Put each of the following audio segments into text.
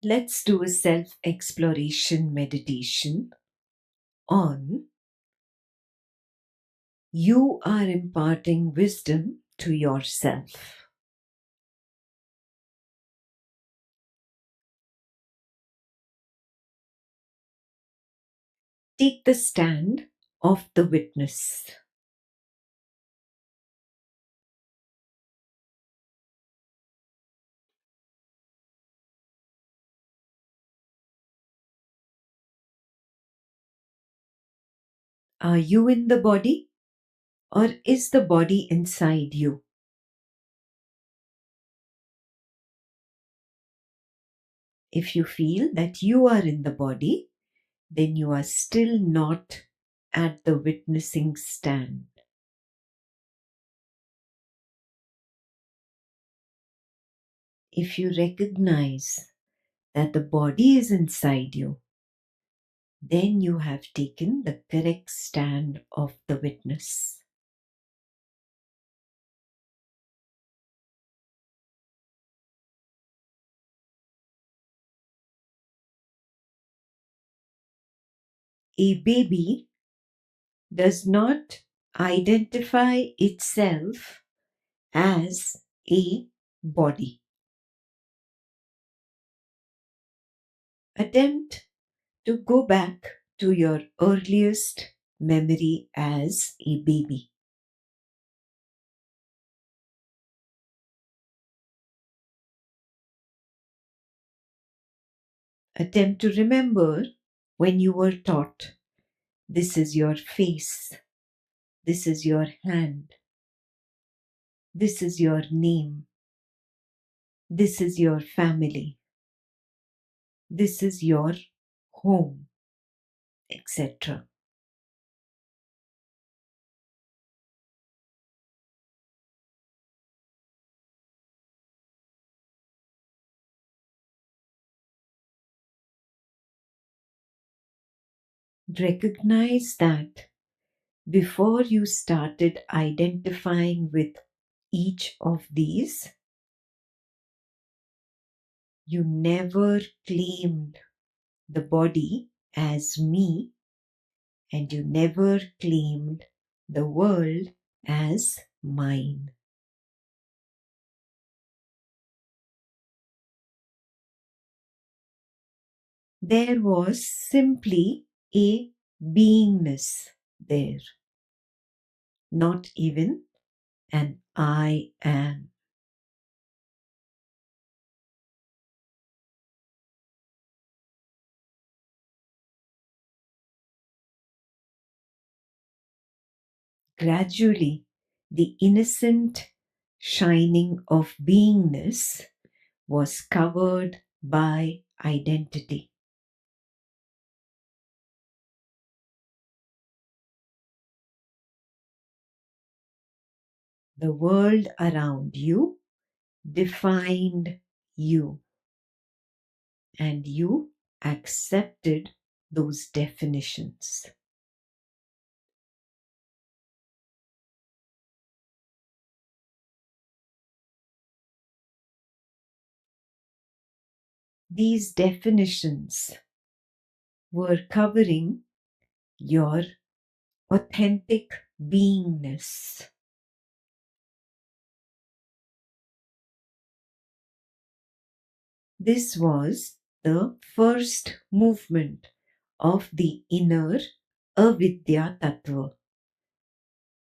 Let's do a self-exploration meditation on you are imparting wisdom to yourself. Take the stand of the witness. Are you in the body, or is the body inside you? If you feel that you are in the body, then you are still not at the witnessing stand. If you recognize that the body is inside you, then you have taken the correct stand of the witness. A baby does not identify itself as a body. Attempt to go back to your earliest memory as a baby. Attempt to remember when you were taught, this is your face, this is your hand, this is your name, this is your family, this is your home, etc. Recognize that before you started identifying with each of these, you never claimed the body as me, and you never claimed the world as mine. There was simply a beingness there, not even an I am. Gradually, the innocent shining of beingness was covered by identity. The world around you defined you, and you accepted those definitions. These definitions were covering your authentic beingness. This was the first movement of the inner avidya tattva,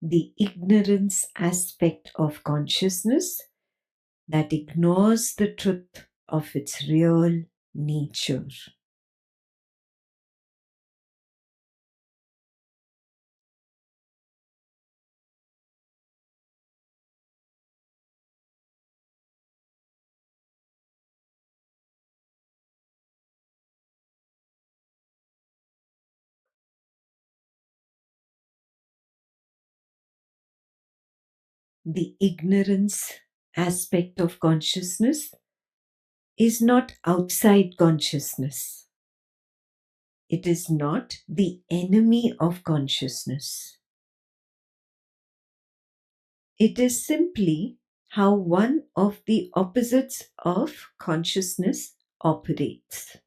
the ignorance aspect of consciousness that ignores the truth of its real nature. The ignorance aspect of consciousness is not outside consciousness. It is not the enemy of consciousness. It is simply how one of the opposites of consciousness operates.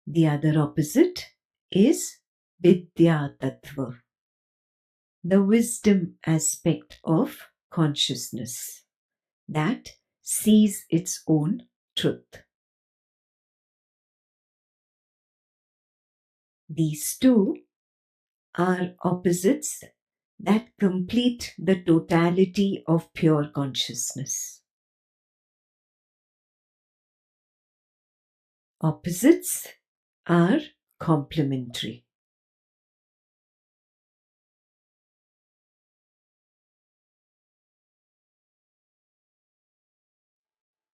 The other opposite is Vidya-Tattva, the wisdom aspect of consciousness that sees its own truth. These two are opposites that complete the totality of pure consciousness. Opposites are complementary.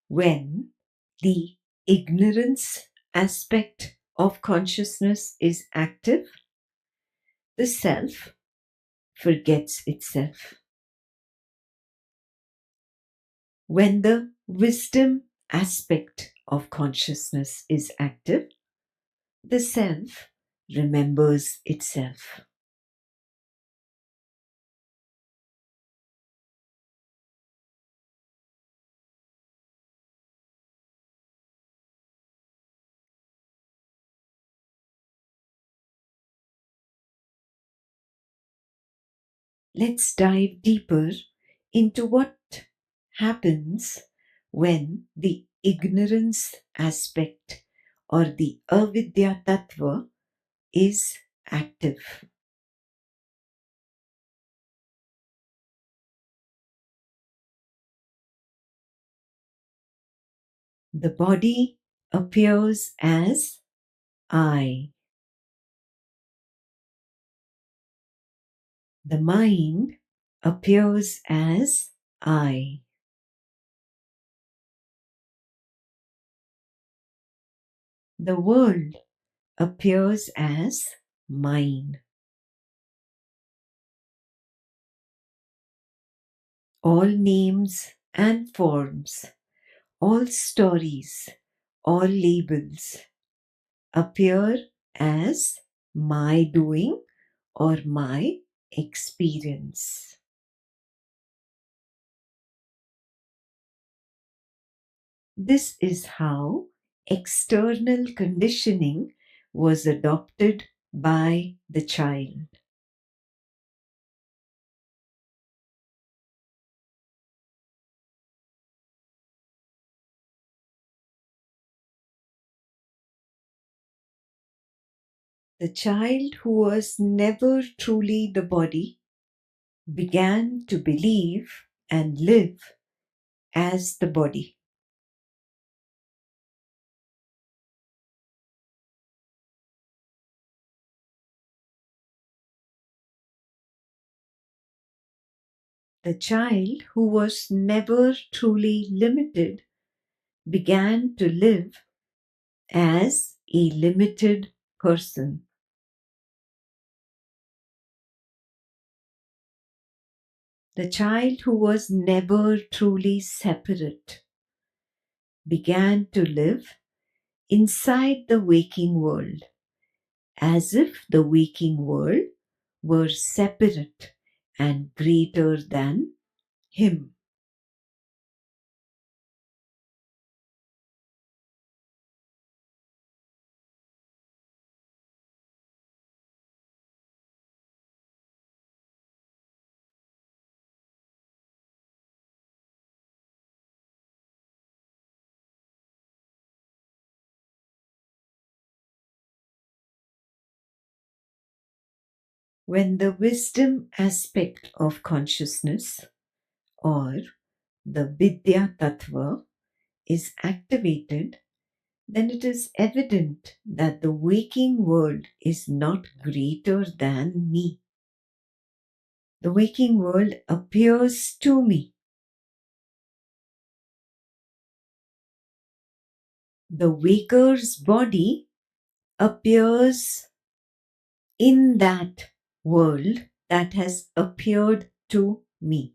When the ignorance aspect of consciousness is active, the self forgets itself. When the wisdom aspect of consciousness is active, the self remembers itself. Let's dive deeper into what happens when the ignorance aspect or the avidya tattva is active. The body appears as I. The mind appears as I. The world appears as mine. All names and forms, all stories, all labels appear as my doing or my experience. This is how external conditioning was adopted by the child. The child who was never truly the body began to believe and live as the body. The child who was never truly limited began to live as a limited person. The child who was never truly separate began to live inside the waking world, as if the waking world were separate and greater than him. When the wisdom aspect of consciousness or the Vidya Tattva is activated, then it is evident that the waking world is not greater than me. The waking world appears to me. The waker's body appears in that world that has appeared to me.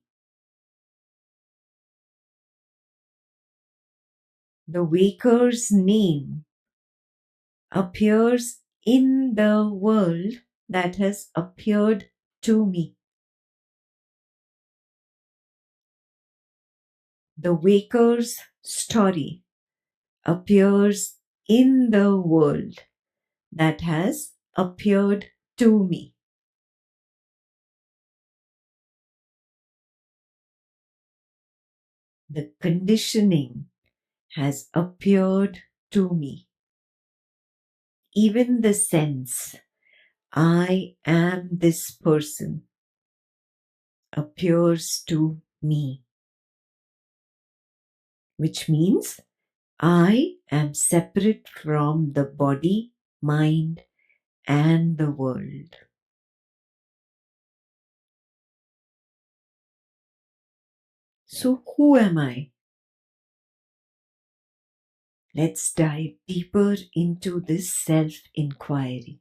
The waker's name appears in the world that has appeared to me. The waker's story appears in the world that has appeared to me. The conditioning has appeared to me. Even the sense, I am this person, appears to me, which means I am separate from the body, mind, and the world. So, who am I? Let's dive deeper into this self inquiry.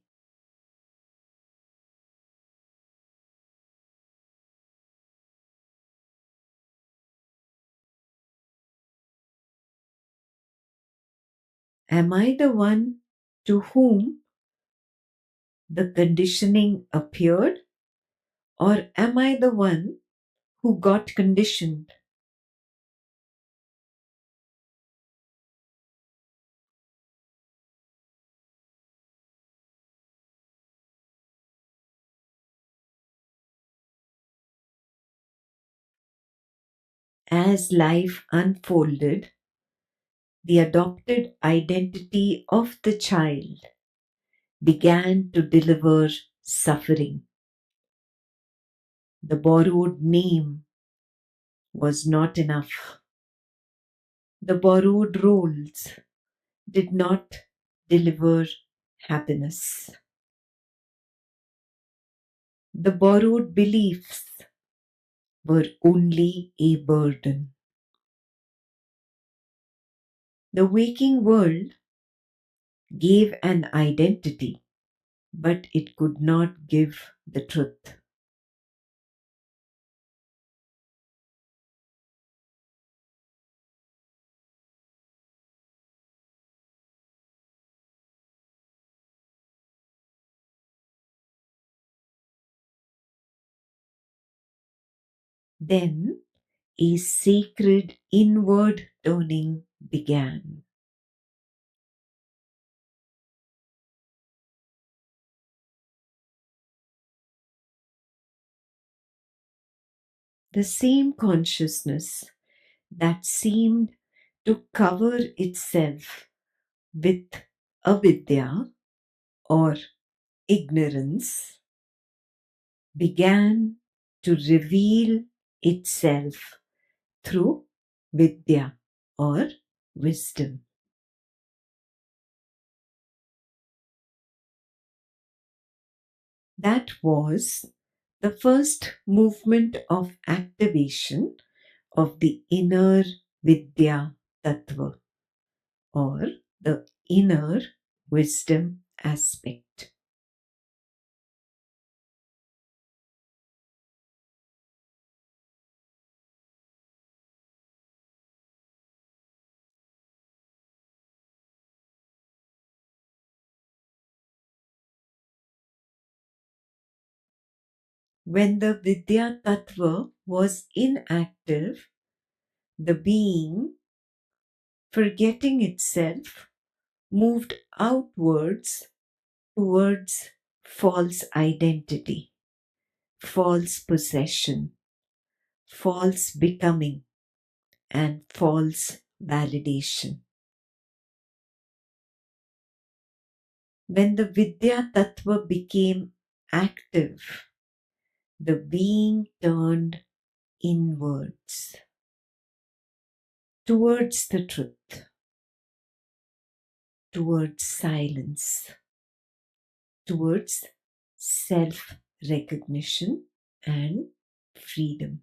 Am I the one to whom the conditioning appeared, or am I the one who got conditioned? As life unfolded, the adopted identity of the child began to deliver suffering. The borrowed name was not enough. The borrowed roles did not deliver happiness. The borrowed beliefs were only a burden. The waking world gave an identity, but it could not give the truth. Then a sacred inward turning began. The same consciousness that seemed to cover itself with avidya or ignorance began to reveal itself through vidya or wisdom. That was the first movement of activation of the inner vidya tattva or the inner wisdom aspect. When the vidya tattva was inactive, the being, forgetting itself, moved outwards towards false identity, false possession, false becoming, and false validation. When the Vidya Tattva became active, the being turned inwards, towards the truth, towards silence, towards self recognition and freedom.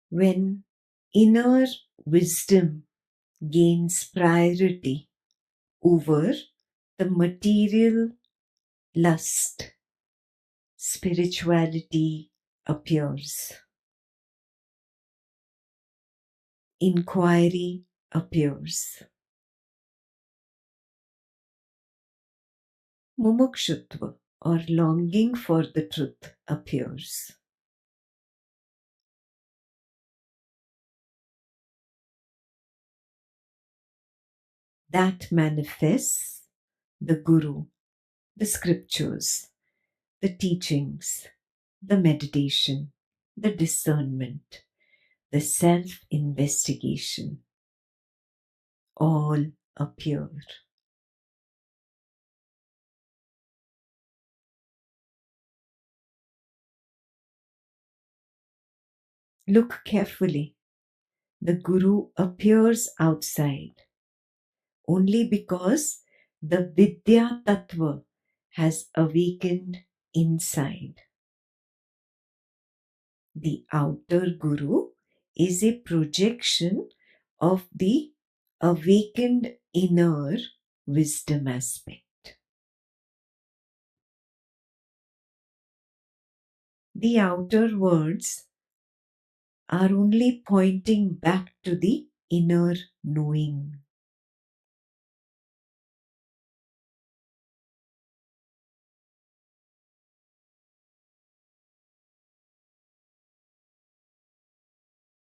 When inner wisdom gains priority over the material lust, spirituality appears. Inquiry appears. Mumukshutva, or longing for the truth, appears. That manifests the Guru, the scriptures, the teachings, the meditation, the discernment, the self-investigation, all appear. Look carefully. The Guru appears outside only because the Vidya Tattva has awakened inside. The outer Guru is a projection of the awakened inner wisdom aspect. The outer words are only pointing back to the inner knowing.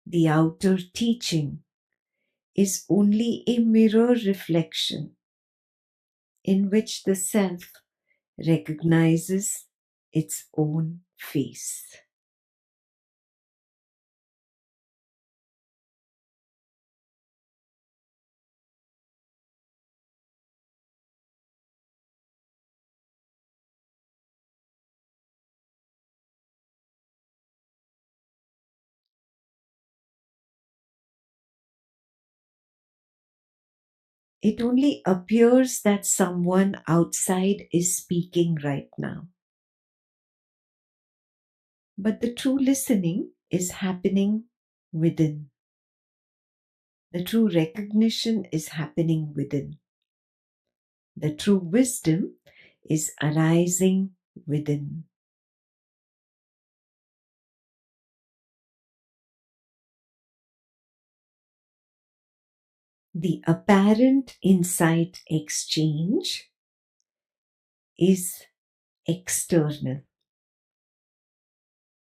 The outer teaching is only a mirror reflection in which the self recognizes its own face. It only appears that someone outside is speaking right now. But the true listening is happening within. The true recognition is happening within. The true wisdom is arising within. The apparent insight exchange is external,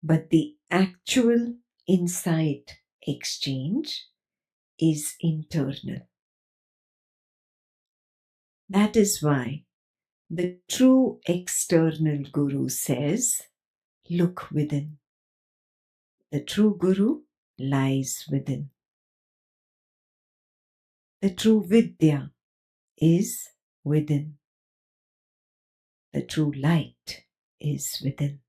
but the actual insight exchange is internal. That is why the true external Guru says, look within. The true Guru lies within. The true Vidya is within. The true light is within.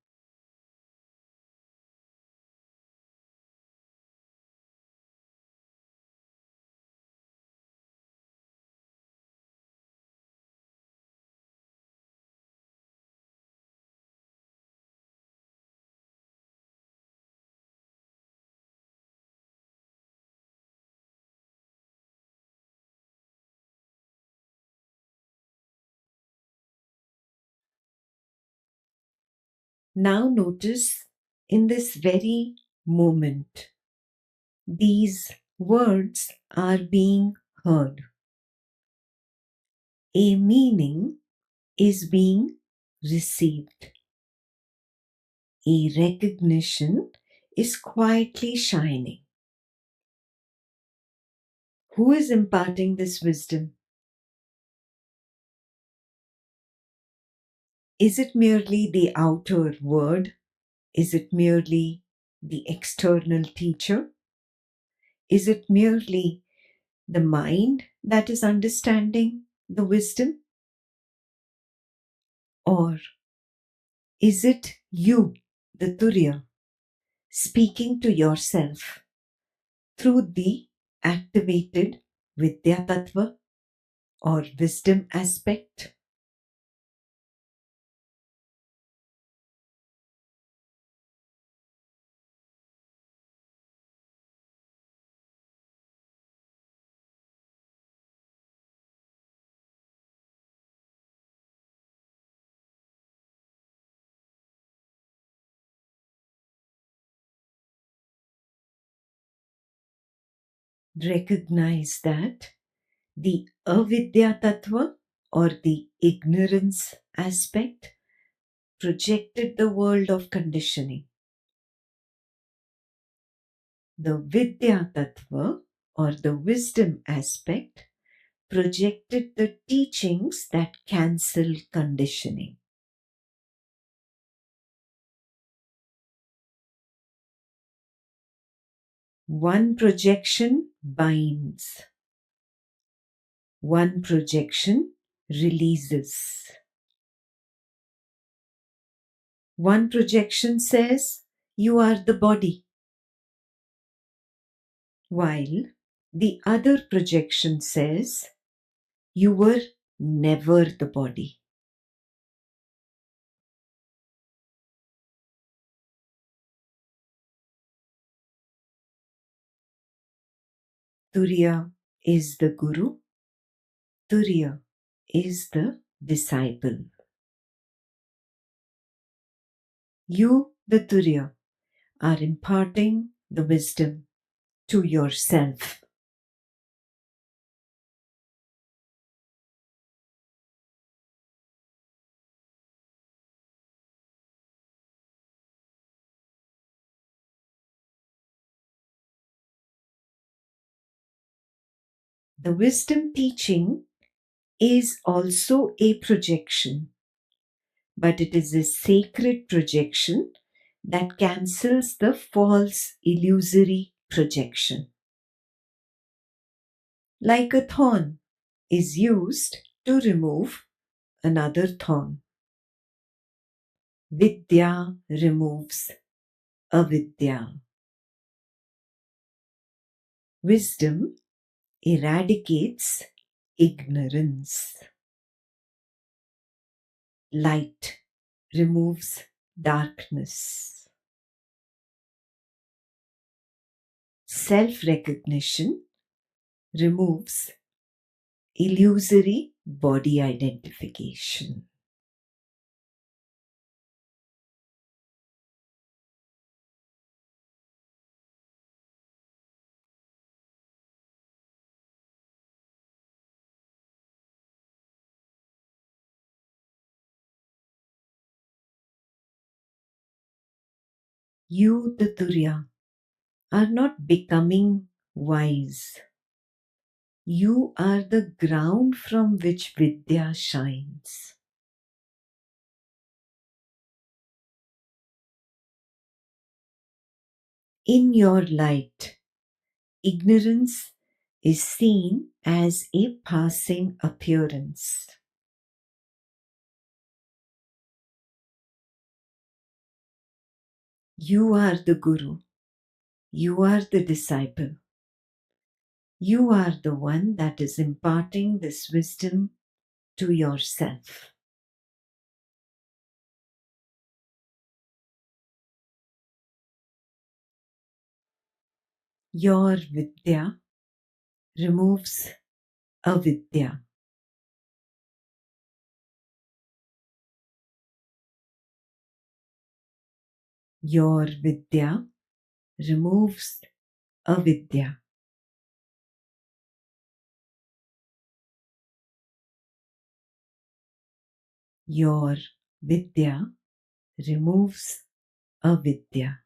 Now notice in this very moment, these words are being heard. A meaning is being received. A recognition is quietly shining. Who is imparting this wisdom? Is it merely the outer word? Is it merely the external teacher? Is it merely the mind that is understanding the wisdom? Or is it you, the Turiya, speaking to yourself through the activated Vidya Tattva or wisdom aspect? Recognize that the avidya tattva, or the ignorance aspect, projected the world of conditioning. The vidya tattva, or the wisdom aspect, projected the teachings that cancel conditioning. One projection binds. One projection releases. One projection says, you are the body, while the other projection says, you were never the body. Turiya is the guru. Turiya is the disciple. You, the Turiya, are imparting the wisdom to yourself. The wisdom teaching is also a projection, but it is a sacred projection that cancels the false illusory projection. Like a thorn is used to remove another thorn. Vidya removes avidya. Wisdom eradicates ignorance. Light removes darkness. Self-recognition removes illusory body identification. You, the Turiya, are not becoming wise. You are the ground from which Vidya shines. In your light, ignorance is seen as a passing appearance. You are the Guru. You are the disciple. You are the one that is imparting this wisdom to yourself. Your Vidya removes avidya. Your Vidya removes avidya. Your Vidya removes avidya.